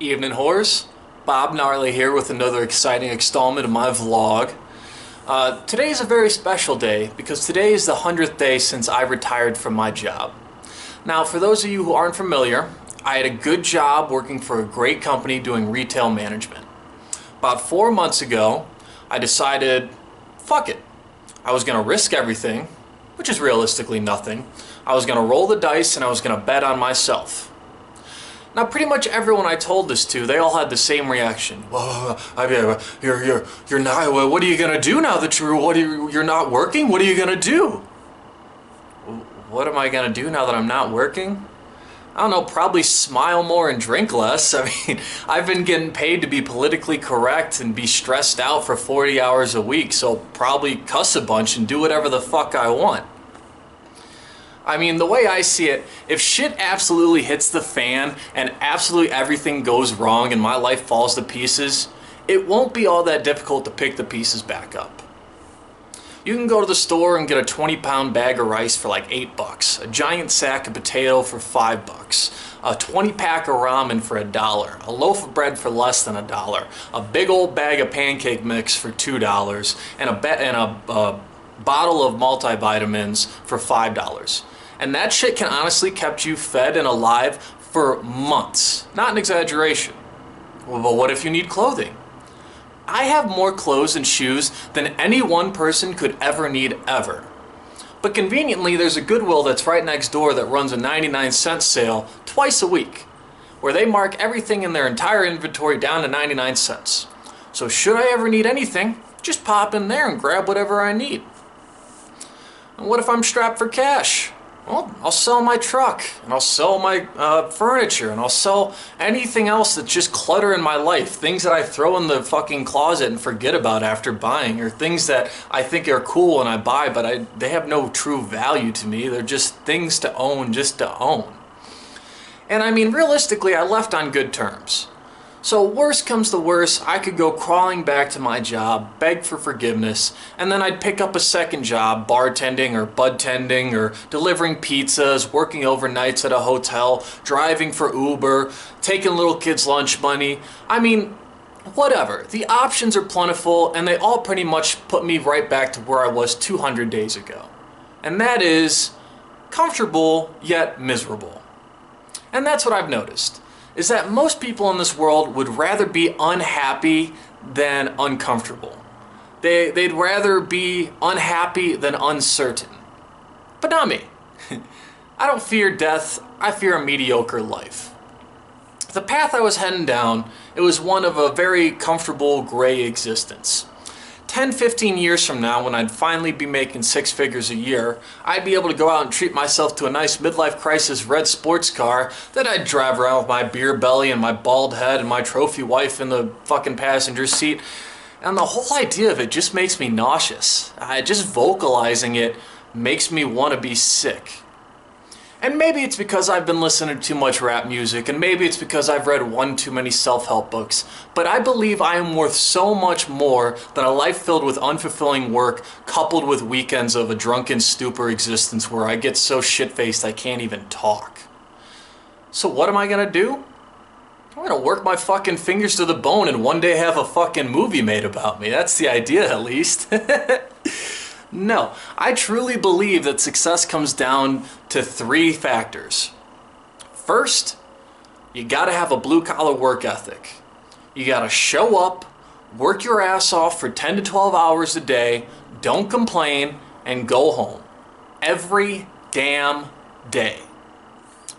Evening whores, Bob Gnarly here with another exciting installment of my vlog. Today is a very special day because today is the 100th day since I retired from my job. Now, for those of you who aren't familiar, I had a good job working for a great company doing retail management. About 4 months ago, I decided, fuck it. I was going to risk everything, which is realistically nothing. I was going to roll the dice and I was going to bet on myself. Now, pretty much everyone I told this to, they all had the same reaction. Well, you're not. What are you gonna do now that you're not working? What are you gonna do? What am I gonna do now that I'm not working? I don't know. Probably smile more and drink less. I mean, I've been getting paid to be politically correct and be stressed out for 40 hours a week, so probably cuss a bunch and do whatever the fuck I want. I mean, the way I see it, if shit absolutely hits the fan and absolutely everything goes wrong and my life falls to pieces, it won't be all that difficult to pick the pieces back up. You can go to the store and get a 20-pound bag of rice for like $8, a giant sack of potato for $5, a 20-pack of ramen for $1, a loaf of bread for less than $1, a big old bag of pancake mix for $2, and a bottle of multivitamins for $5. And that shit can honestly kept you fed and alive for months. Not an exaggeration. Well, but what if you need clothing? I have more clothes and shoes than any one person could ever need ever. But conveniently, there's a Goodwill that's right next door that runs a 99-cent sale twice a week, where they mark everything in their entire inventory down to 99 cents. So should I ever need anything, just pop in there and grab whatever I need. And what if I'm strapped for cash? Well, I'll sell my truck, and I'll sell my furniture, and I'll sell anything else that's just clutter in my life. Things that I throw in the fucking closet and forget about after buying, or things that I think are cool and I buy, but they have no true value to me. They're just things to own just to own. And I mean, realistically, I left on good terms. So worst comes to worst, I could go crawling back to my job, beg for forgiveness, and then I'd pick up a second job, bartending or budtending or delivering pizzas, working overnights at a hotel, driving for Uber, taking little kids' lunch money. I mean, whatever. The options are plentiful and they all pretty much put me right back to where I was 200 days ago. And that is comfortable yet miserable. And that's what I've noticed. Is that most people in this world would rather be unhappy than uncomfortable. They'd rather be unhappy than uncertain. But not me. I don't fear death, I fear a mediocre life. The path I was heading down, it was one of a very comfortable gray existence. 10-15 years from now, when I'd finally be making 6 figures a year, I'd be able to go out and treat myself to a nice midlife crisis red sports car that I'd drive around with my beer belly and my bald head and my trophy wife in the fucking passenger seat. And the whole idea of it just makes me nauseous. Just vocalizing it makes me want to be sick. And maybe it's because I've been listening to too much rap music, and maybe it's because I've read one too many self-help books, but I believe I am worth so much more than a life filled with unfulfilling work coupled with weekends of a drunken stupor existence where I get so shit-faced I can't even talk. So what am I gonna do? I'm gonna work my fucking fingers to the bone and one day have a fucking movie made about me. That's the idea, at least. No, I truly believe that success comes down to 3 factors. First, you gotta have a blue-collar work ethic. You gotta show up, work your ass off for 10 to 12 hours a day, don't complain, and go home. Every damn day.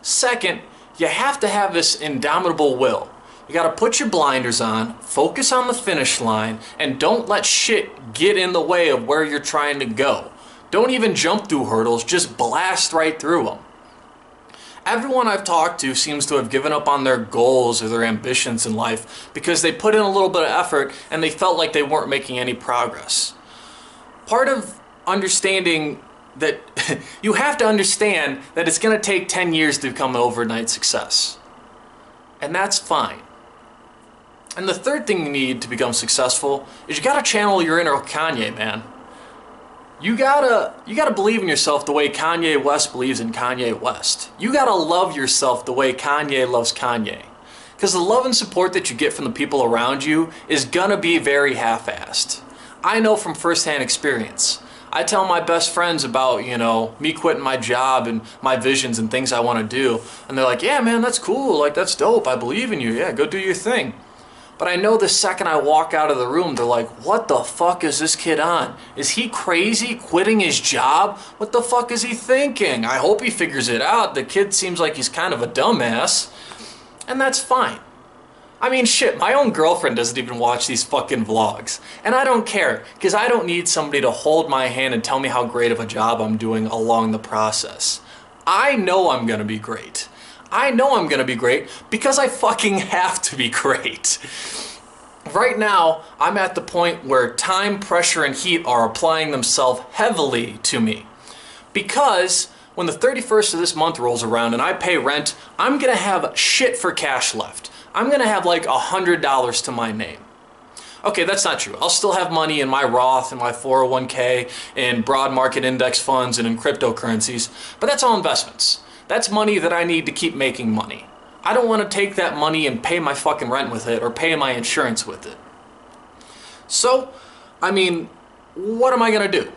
Second, you have to have this indomitable will. You gotta put your blinders on, focus on the finish line, and don't let shit get in the way of where you're trying to go. Don't even jump through hurdles, just blast right through them. Everyone I've talked to seems to have given up on their goals or their ambitions in life because they put in a little bit of effort and they felt like they weren't making any progress. Part of understanding that you have to understand that it's gonna take 10 years to become an overnight success. And that's fine. And the third thing you need to become successful is you gotta channel your inner Kanye, man. You gotta believe in yourself the way Kanye West believes in Kanye West. You gotta love yourself the way Kanye loves Kanye. Because the love and support that you get from the people around you is gonna be very half-assed. I know from firsthand experience. I tell my best friends about, me quitting my job and my visions and things I want to do. And they're like, yeah, man, that's cool. Like, that's dope. I believe in you. Yeah, go do your thing. But I know the second I walk out of the room, they're like, what the fuck is this kid on? Is he crazy quitting his job? What the fuck is he thinking? I hope he figures it out. The kid seems like he's kind of a dumbass. And that's fine. I mean, shit, my own girlfriend doesn't even watch these fucking vlogs. And I don't care, because I don't need somebody to hold my hand and tell me how great of a job I'm doing along the process. I know I'm gonna be great. I know I'm gonna be great because I fucking have to be great. Right now, I'm at the point where time, pressure, and heat are applying themselves heavily to me. Because when the 31st of this month rolls around and I pay rent, I'm gonna have shit for cash left. I'm gonna have like $100 to my name. Okay, that's not true. I'll still have money in my Roth and my 401k, in broad market index funds and in cryptocurrencies, but that's all investments. That's money that I need to keep making money. I don't want to take that money and pay my fucking rent with it or pay my insurance with it. So, I mean, what am I gonna do?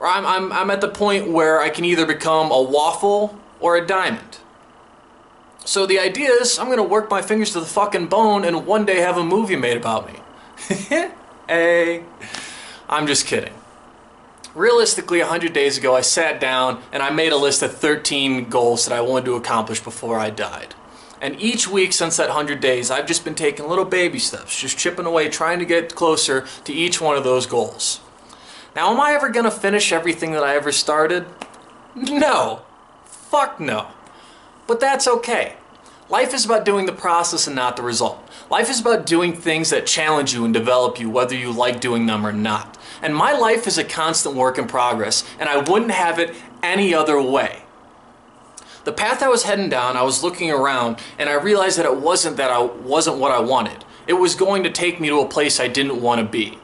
I'm at the point where I can either become a waffle or a diamond. So the idea is, I'm gonna work my fingers to the fucking bone and one day have a movie made about me. Hey, I'm just kidding. Realistically, 100 days ago, I sat down and I made a list of 13 goals that I wanted to accomplish before I died. And each week since that 100 days, I've just been taking little baby steps, just chipping away, trying to get closer to each one of those goals. Now, am I ever gonna finish everything that I ever started? No. Fuck no. But that's okay. Life is about doing the process and not the result. Life is about doing things that challenge you and develop you, whether you like doing them or not. And my life is a constant work in progress, and I wouldn't have it any other way. The path I was heading down, I was looking around, and I realized that it wasn't what I wanted. It was going to take me to a place I didn't want to be.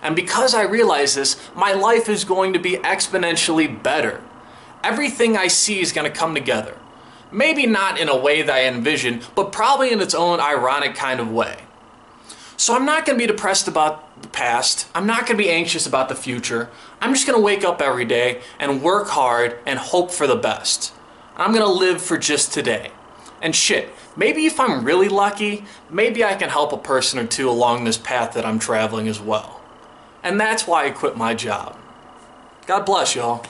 And because I realized this, my life is going to be exponentially better. Everything I see is going to come together. Maybe not in a way that I envision, but probably in its own ironic kind of way. So I'm not going to be depressed about the past. I'm not going to be anxious about the future. I'm just going to wake up every day and work hard and hope for the best. I'm going to live for just today. And shit, maybe if I'm really lucky, maybe I can help a person or two along this path that I'm traveling as well. And that's why I quit my job. God bless y'all.